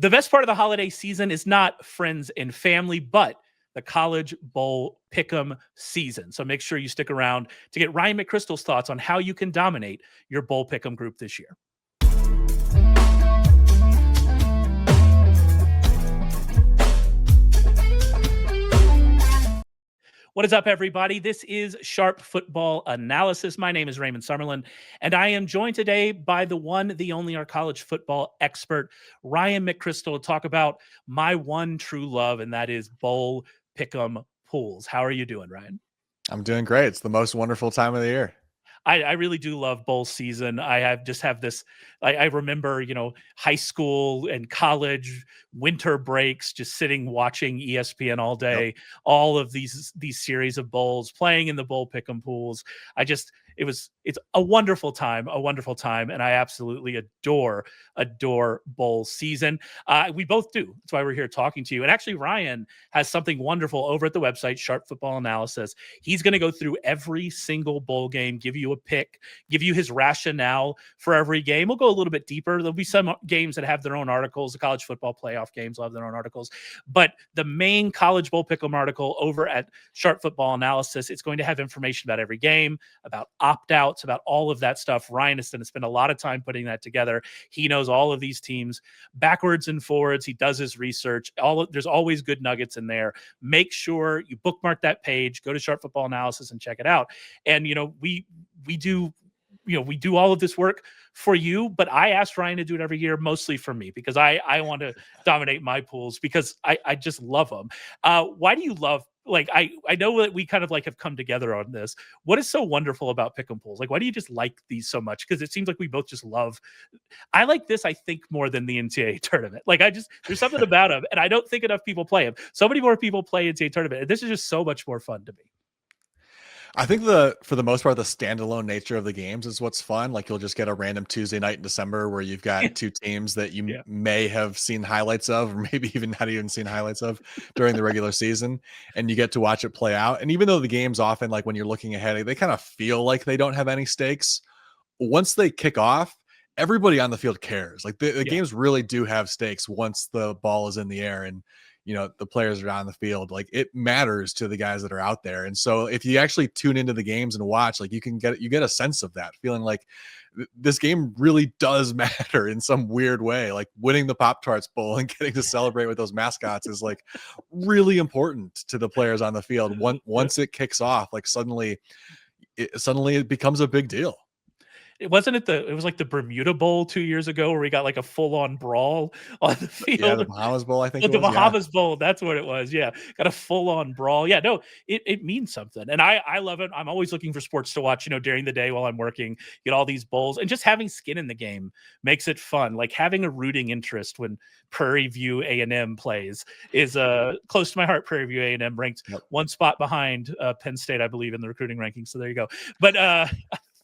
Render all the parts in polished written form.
The best part of the holiday season is not friends and family, but the College Bowl Pick'em season. So make sure you stick around to get Ryan McCrystal's thoughts on how you can dominate your Bowl Pick'em group this year. What is up, everybody? This is Sharp Football Analysis. My name is Raymond Summerlin, and I am joined today by the one, the only, our college football expert, Ryan McCrystal, to talk about my one true love, and that is Bowl Pick'em pools. How are you doing, Ryan? I'm doing great. It's the most wonderful time of the year. I really do love bowl season. I have this. I remember, high school and college winter breaks, just sitting watching ESPN all day. Yep. All of these series of bowls, playing in the bowl pick'em pools. It's a wonderful time, and I absolutely adore bowl season. We both do. That's why we're here talking to you. And actually, Ryan has something wonderful over at the website, Sharp Football Analysis. He's going to go through every single bowl game, give you a pick, give you his rationale for every game. We'll go a little bit deeper. There'll be some games that have their own articles. The college football playoff games will have their own articles. But the main college bowl pick'em article over at Sharp Football Analysis, it's going to have information about every game, about opt-outs, about all of that stuff. Ryan is going to spend a lot of time putting that together. He knows all of these teams backwards and forwards. He does his research. There's always good nuggets in there. Make sure you bookmark that page, go to Sharp Football Analysis and check it out. And, we do all of this work for you, but I asked Ryan to do it every year, mostly for me, because I want to dominate my pools because I just love them. Why do you love, I know that we kind of have come together on this. What is so wonderful about pick'em pools? Why do you just like these so much? Because it seems like we both just love. I like this, I think, more than the NCAA tournament. There's something about them, and I don't think enough people play them. So many more people play NCAA tournament, and this is just so much more fun to me. I think for the most part, the standalone nature of the games is what's fun. You'll just get a random Tuesday night in December where you've got two teams that you may have seen highlights of, or maybe even not even seen highlights of during the regular season. And you get to watch it play out. And even though the games often, when you're looking ahead, they kind of feel like they don't have any stakes. Once they kick off, everybody on the field cares. The games really do have stakes once the ball is in the air and the players are on the field. It matters to the guys that are out there. And so if you actually tune into the games and watch, you get a sense of that, feeling like this game really does matter in some weird way. Winning the Pop-Tarts Bowl and getting to celebrate with those mascots is really important to the players on the field. Once it kicks off, suddenly it becomes a big deal. It was the Bermuda Bowl 2 years ago where we got a full-on brawl on the field. Yeah, the Bahamas Bowl, I think. The Bahamas Bowl, that's what it was. Yeah, got a full-on brawl. Yeah, no, it means something, and I love it. I'm always looking for sports to watch. During the day while I'm working, get all these bowls, and just having skin in the game makes it fun. Having a rooting interest when Prairie View A&M plays is close to my heart. Prairie View A&M ranked one spot behind Penn State, I believe, in the recruiting rankings. So there you go. But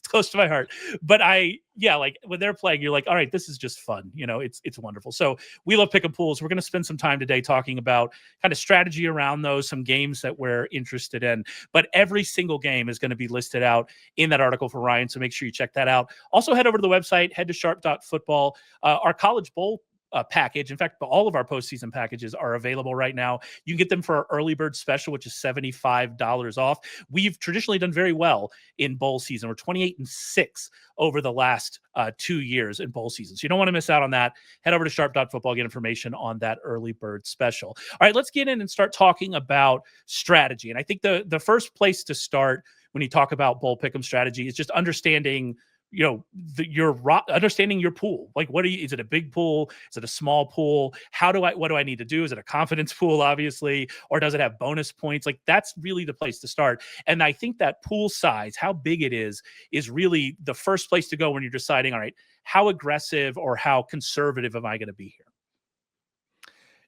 close to my heart. But when they're playing, you're all right, this is just fun. It's wonderful. So we love pick'em pools. We're going to spend some time today talking about kind of strategy around those, some games that we're interested in. But every single game is going to be listed out in that article for Ryan. So make sure you check that out. Also head over to the website, head to sharp.football. Our college bowl package. In fact, all of our postseason packages are available right now. You can get them for our early bird special, which is $75 off. We've traditionally done very well in bowl season. We're 28-6 over the last 2 years in bowl season. So you don't want to miss out on that. Head over to sharp.football, get information on that early bird special. All right, let's get in and start talking about strategy. And I think the first place to start when you talk about bowl pick'em strategy is just understanding understanding your pool. Is it a big pool? Is it a small pool? What do I need to do? Is it a confidence pool, obviously, or does it have bonus points? That's really the place to start. And I think that pool size, how big it is really the first place to go when you're deciding, all right, how aggressive or how conservative am I going to be here?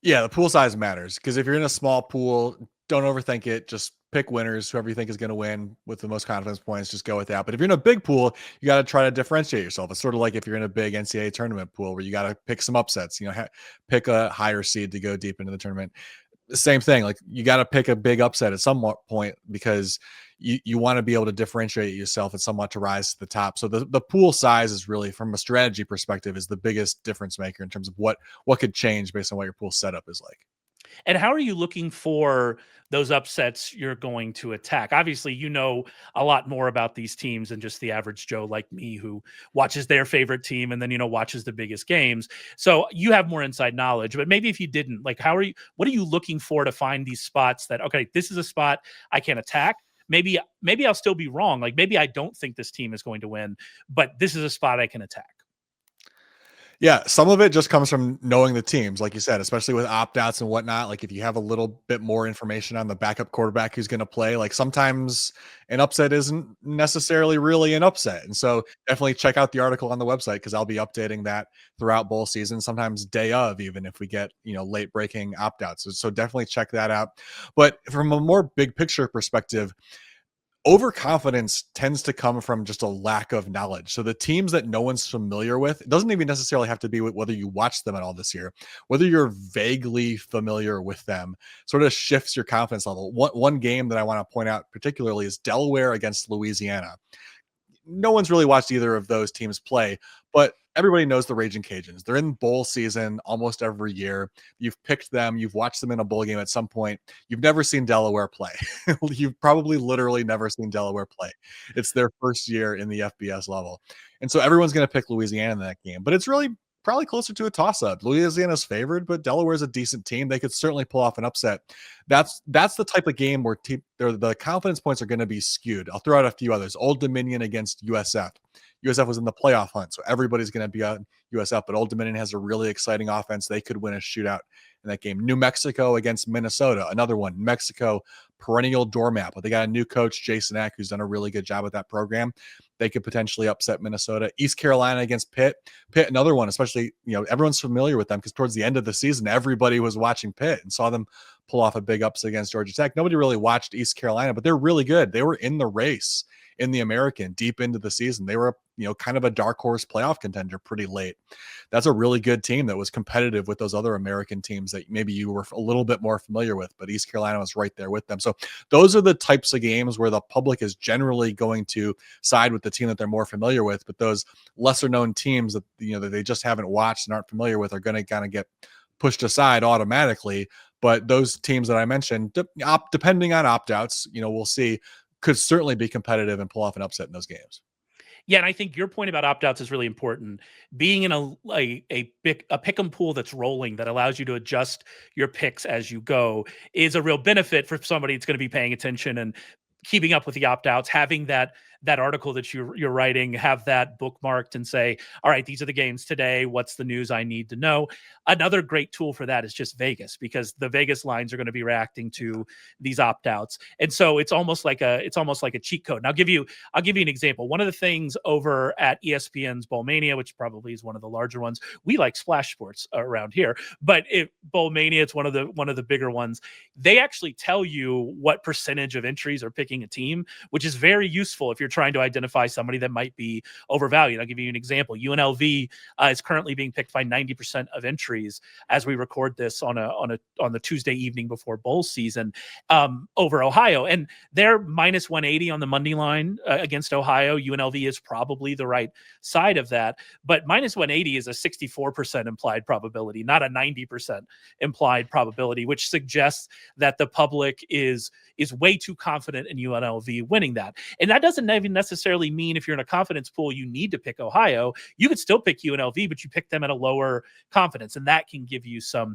Yeah, the pool size matters, because if you're in a small pool, don't overthink it. Just pick winners. Whoever you think is going to win with the most confidence points, just go with that. But if you're in a big pool, you got to try to differentiate yourself. It's sort of like if you're in a big NCAA tournament pool where you got to pick some upsets, pick a higher seed to go deep into the tournament. same thing. Like you got to pick a big upset at some point because you want to be able to differentiate yourself and somewhat to rise to the top. So the pool size is really, from a strategy perspective, is the biggest difference maker in terms of what could change based on what your pool setup is like. And how are you looking for those upsets you're going to attack? Obviously, you know a lot more about these teams than just the average Joe like me who watches their favorite team and then, watches the biggest games. So you have more inside knowledge, but maybe if you didn't, like, what are you looking for to find these spots that, okay, this is a spot I can attack? Maybe I'll still be wrong. Like maybe I don't think this team is going to win, but this is a spot I can attack. Yeah, some of it just comes from knowing the teams, like you said, especially with opt outs and whatnot. Like if you have a little bit more information on the backup quarterback who's going to play, like sometimes an upset isn't necessarily really an upset. And so definitely check out the article on the website because I'll be updating that throughout bowl season, sometimes day of, even if we get, late breaking opt outs. So definitely check that out. But from a more big picture perspective, overconfidence tends to come from just a lack of knowledge. So the teams that no one's familiar with, it doesn't even necessarily have to be with whether you watch them at all this year, whether you're vaguely familiar with them, sort of shifts your confidence level. One game that I want to point out particularly is Delaware against Louisiana. No one's really watched either of those teams play, but everybody knows the Raging Cajuns. They're in bowl season almost every year. You've picked them, you've watched them in a bowl game at some point. You've never seen Delaware play. You've probably literally never seen Delaware play. It's their first year in the FBS level. And so everyone's going to pick Louisiana in that game, but it's really probably closer to a toss-up. Louisiana's favored, but Delaware's a decent team. They could certainly pull off an upset. That's the type of game where the confidence points are going to be skewed. I'll throw out a few others. Old Dominion against USF. USF was in the playoff hunt, so everybody's going to be on USF, but Old Dominion has a really exciting offense. They could win a shootout in that game. New Mexico against Minnesota, another one. Mexico, perennial doormat, but they got a new coach, Jason Eck, who's done a really good job with that program. They could potentially upset Minnesota. East Carolina against Pitt. Pitt, another one, especially, everyone's familiar with them because towards the end of the season, everybody was watching Pitt and saw them pull off a big upset against Georgia Tech. Nobody really watched East Carolina, but they're really good. They were in the race in the American deep into the season. They were, kind of a dark horse playoff contender pretty late. That's a really good team that was competitive with those other American teams that maybe you were a little bit more familiar with, but East Carolina was right there with them. So those are the types of games where the public is generally going to side with the team that they're more familiar with, but those lesser known teams that, that they just haven't watched and aren't familiar with are going to kind of get pushed aside automatically. But those teams that I mentioned, depending on opt-outs, we'll see, could certainly be competitive and pull off an upset in those games. Yeah, and I think your point about opt-outs is really important. Being in a pick 'em pool that's rolling that allows you to adjust your picks as you go is a real benefit for somebody that's going to be paying attention and keeping up with the opt-outs, having that article that you're writing, have that bookmarked and say, all right, these are the games today. What's the news I need to know? Another great tool for that is just Vegas, because the Vegas lines are going to be reacting to these opt-outs. And so it's almost like a cheat code. And I'll give you an example. One of the things over at ESPN's Bowl Mania, which probably is one of the larger ones, we like Splash Sports around here, but Bowl Mania, it's one of the bigger ones. They actually tell you what percentage of entries are picking a team, which is very useful if you're trying to identify somebody that might be overvalued. I'll give you an example. UNLV is currently being picked by 90% of entries as we record this on the Tuesday evening before bowl season, over Ohio, and they're minus 180 on the money line against Ohio. UNLV is probably the right side of that, but minus 180 is a 64% implied probability, not a 90% implied probability, which suggests that the public is way too confident in UNLV winning that. And that doesn't even necessarily mean if you're in a confidence pool, you need to pick Ohio. You could still pick UNLV, but you pick them at a lower confidence. And that can give you some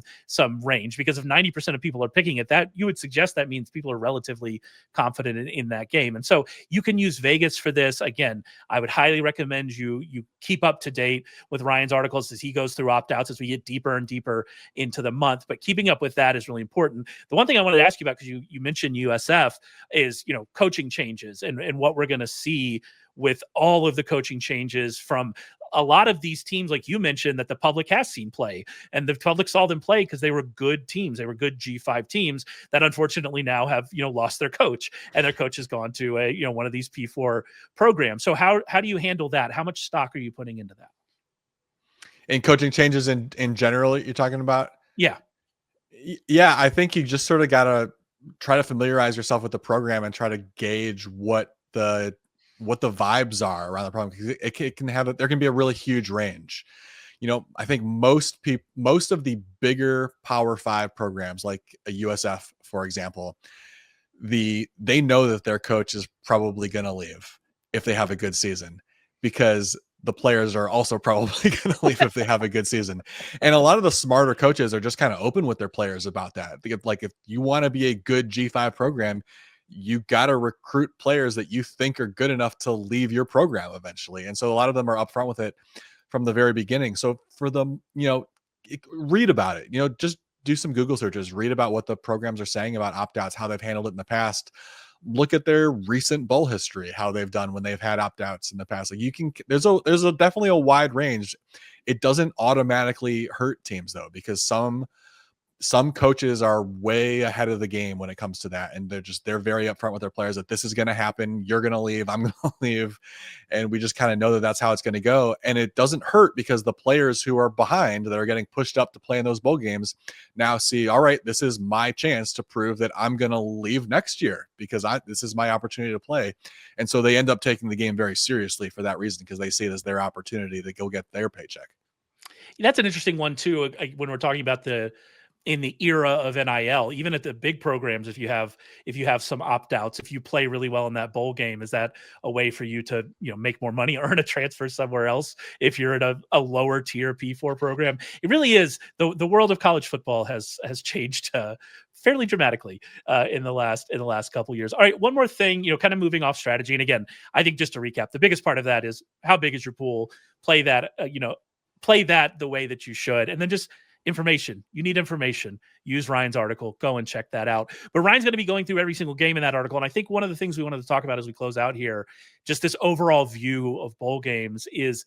range, because if 90% of people are picking it, that you would suggest that means people are relatively confident in that game. And so you can use Vegas for this. Again, I would highly recommend you keep up to date with Ryan's articles as he goes through opt-outs as we get deeper and deeper into the month. But keeping up with that is really important. The one thing I wanted to ask you about, because you mentioned USF, is coaching changes and what we're going to see with all of the coaching changes from a lot of these teams, like you mentioned, that the public has seen play, and the public saw them play because they were good teams. They were good G5 teams that unfortunately now have, lost their coach, and their coach has gone to one of these P4 programs. So how do you handle that? How much stock are you putting into that? And coaching changes in general, you're talking about? Yeah. Yeah, I think you just sort of gotta try to familiarize yourself with the program and try to gauge what the vibes are around the program. 'Cause it can have there can be a really huge range. I think most of the bigger Power Five programs, like a USF, for example, they know that their coach is probably going to leave if they have a good season, because the players are also probably going to leave if they have a good season. And a lot of the smarter coaches are just kind of open with their players about that. Like, if you want to be a good G5 program, you got to recruit players that you think are good enough to leave your program eventually. And so a lot of them are upfront with it from the very beginning. So for them, read about it. Just do some Google searches, read about what the programs are saying about opt outs, how they've handled it in the past. Look at their recent bowl history, how they've done when they've had opt outs in the past. Like, there's definitely a wide range. It doesn't automatically hurt teams though, because some coaches are way ahead of the game when it comes to that, and they're very upfront with their players that this is going to happen, you're going to leave, I'm going to leave, and we just kind of know that that's how it's going to go. And it doesn't hurt, because the players who are behind, that are getting pushed up to play in those bowl games, now see, all right, this is my chance to prove that I'm going to leave next year, because this is my opportunity to play. And so they end up taking the game very seriously for that reason, because they see it as their opportunity to go get their paycheck. That's an interesting one too, when we're talking about in the era of NIL, even at the big programs, if you have some opt outs, if you play really well in that bowl game, is that a way for you to make more money, earn a transfer somewhere else? If you're at a lower tier P4 program, it really is the world of college football has changed fairly dramatically in the last couple of years. All right, one more thing, kind of moving off strategy, and again, I think just to recap, the biggest part of that is how big is your pool? Play that, play that the way that you should, and then just information. You need information. Use Ryan's article. Go and check that out. But Ryan's going to be going through every single game in that article. And I think one of the things we wanted to talk about as we close out here, just this overall view of bowl games, is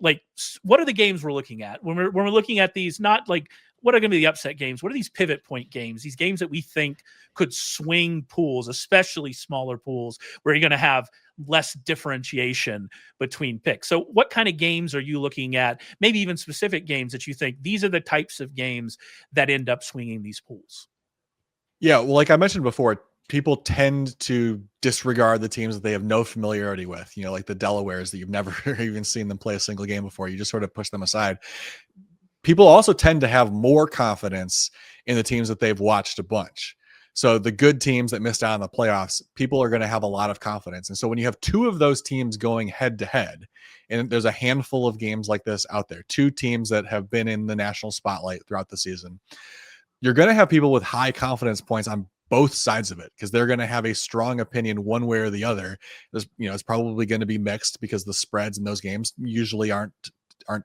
like, what are the games we're looking at when we're looking at these? Not like, what are going to be the upset games? What are these pivot point games? These games that we think could swing pools, especially smaller pools, where you're going to have less differentiation between picks. So what kind of games are you looking at? Maybe even specific games that you think these are the types of games that end up swinging these pools. Yeah, well, like I mentioned before, people tend to disregard the teams that they have no familiarity with, like the Delawares that you've never even seen them play a single game before. You just sort of push them aside. People also tend to have more confidence in the teams that they've watched a bunch. So the good teams that missed out on the playoffs, people are going to have a lot of confidence. And so when you have two of those teams going head to head, and there's a handful of games like this out there, two teams that have been in the national spotlight throughout the season, you're going to have people with high confidence points on both sides of it, because they're going to have a strong opinion one way or the other. It's probably going to be mixed, because the spreads in those games usually aren't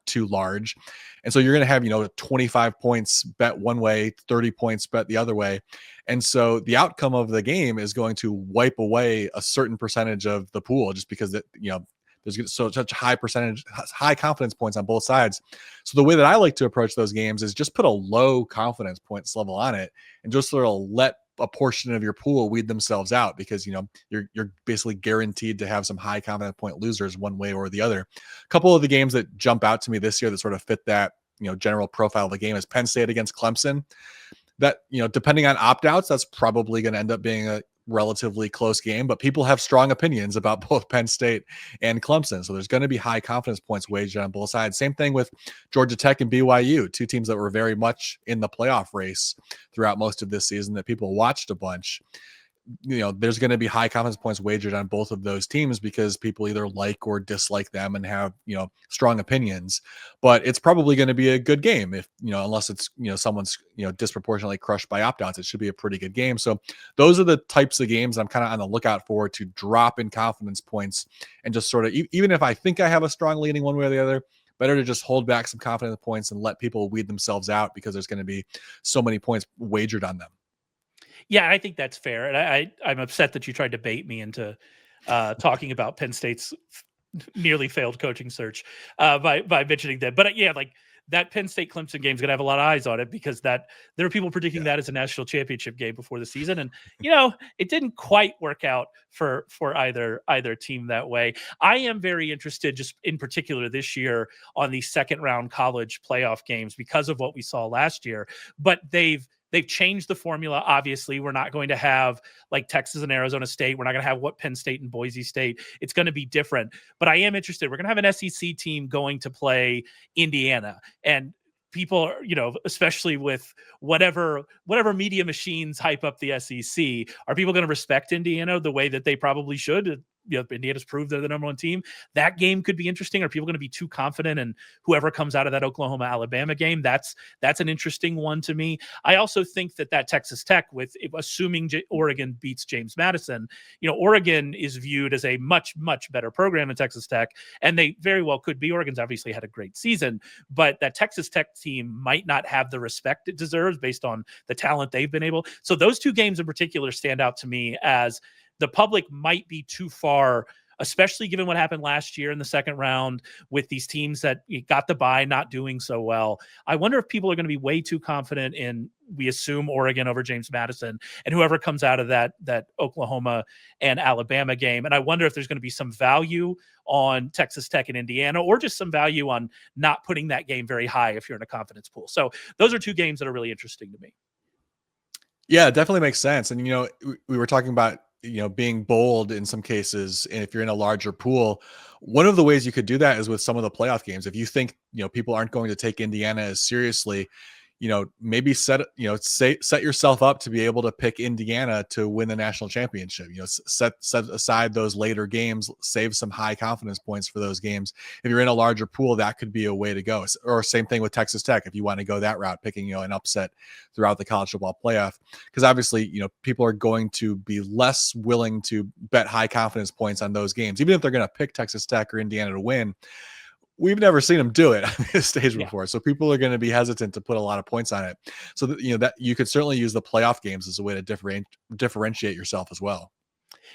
too large. And so you're going to have, 25 points bet one way, 30 points bet the other way. And so the outcome of the game is going to wipe away a certain percentage of the pool, just because there's such high confidence points on both sides. So the way that I like to approach those games is just put a low confidence points level on it, and just sort of let a portion of your pool weed themselves out, because you're basically guaranteed to have some high confidence point losers one way or the other. A couple of the games that jump out to me this year that sort of fit that general profile of the game is Penn State against Clemson. That, depending on opt-outs, that's probably going to end up being a relatively close game, but people have strong opinions about both Penn State and Clemson. So there's going to be high confidence points waged on both sides. Same thing with Georgia Tech and BYU, two teams that were very much in the playoff race throughout most of this season that people watched a bunch. There's going to be high confidence points wagered on both of those teams, because people either like or dislike them and have, strong opinions. But it's probably going to be a good game, if, unless it's, someone's, disproportionately crushed by opt-outs. It should be a pretty good game. So those are the types of games I'm kind of on the lookout for, to drop in confidence points, and just sort of, even if I think I have a strong leaning one way or the other, better to just hold back some confidence points and let people weed themselves out, because there's going to be so many points wagered on them. Yeah, I think that's fair. And I'm upset that you tried to bait me into talking about Penn State's nearly failed coaching search by mentioning that. But yeah, like that Penn State Clemson game is going to have a lot of eyes on it, because there are people predicting that as a national championship game before the season, and it didn't quite work out for either team that way. I am very interested, just in particular this year, on the second round college playoff games, because of what we saw last year. But they've They've changed the formula. Obviously, we're not going to have like Texas and Arizona State. We're not going to have what Penn State and Boise State. It's going to be different. But I am interested. We're going to have an SEC team going to play Indiana, and people, especially with whatever media machines hype up the SEC, are people going to respect Indiana the way that they probably should? Indiana's proved they're the number one team. That game could be interesting. Are people going to be too confident in whoever comes out of that Oklahoma-Alabama game? That's an interesting one to me. I also think that Texas Tech, with assuming Oregon beats James Madison, Oregon is viewed as a much, much better program than Texas Tech, and they very well could be. Oregon's obviously had a great season, but that Texas Tech team might not have the respect it deserves based on the talent they've been able. So those two games in particular stand out to me as the public might be too far, especially given what happened last year in the second round with these teams that got the bye not doing so well. I wonder if people are going to be way too confident in, we assume, Oregon over James Madison and whoever comes out of that Oklahoma and Alabama game. And I wonder if there's going to be some value on Texas Tech and Indiana, or just some value on not putting that game very high if you're in a confidence pool. So those are two games that are really interesting to me. Yeah, it definitely makes sense. And, we were talking about, being bold in some cases. And if you're in a larger pool, one of the ways you could do that is with some of the playoff games. If you think, people aren't going to take Indiana as seriously, maybe set yourself up to be able to pick Indiana to win the national championship. Set aside those later games, save some high confidence points for those games. If you're in a larger pool, that could be a way to go. Or same thing with Texas Tech, if you want to go that route, picking, an upset throughout the college football playoff, because obviously, people are going to be less willing to bet high confidence points on those games, even if they're going to pick Texas Tech or Indiana to win. We've never seen them do it on this stage before. So people are going to be hesitant to put a lot of points on it. So that, that you could certainly use the playoff games as a way to differentiate yourself as well.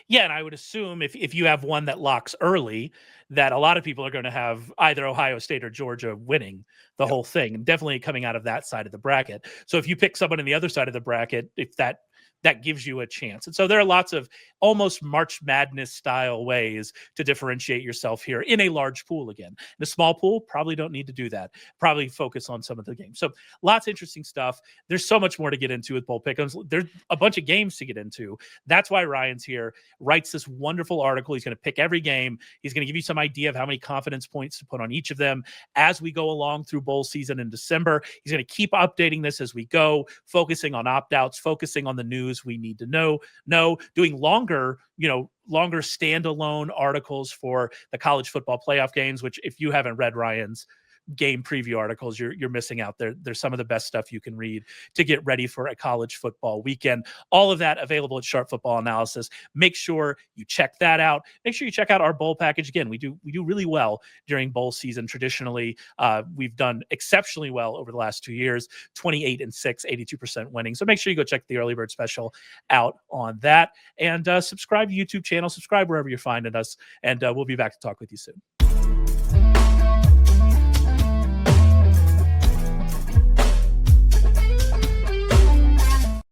Yeah, and I would assume if you have one that locks early, that a lot of people are going to have either Ohio State or Georgia winning the whole thing, and definitely coming out of that side of the bracket. So if you pick someone on the other side of the bracket, if that gives you a chance. And so there are lots of almost March Madness style ways to differentiate yourself here in a large pool again. In a small pool, probably don't need to do that. Probably focus on some of the games. So lots of interesting stuff. There's so much more to get into with bowl pick'ems. There's a bunch of games to get into. That's why Ryan's here, writes this wonderful article. He's going to pick every game. He's going to give you some idea of how many confidence points to put on each of them as we go along through bowl season in December. He's going to keep updating this as we go, focusing on opt-outs, focusing on the news we need to know, doing longer standalone articles for the college football playoff games, which if you haven't read Ryan's game preview articles, you're missing out. There's some of the best stuff you can read to get ready for a college football weekend. All of that available at Sharp Football Analysis. Make sure you check that out. Make sure you check out our bowl package. Again, we do really well during bowl season. Traditionally, we've done exceptionally well over the last 2 years, 28-6, 82% winning. So make sure you go check the early bird special out on that, and subscribe to YouTube channel, subscribe wherever you're finding us, and we'll be back to talk with you soon.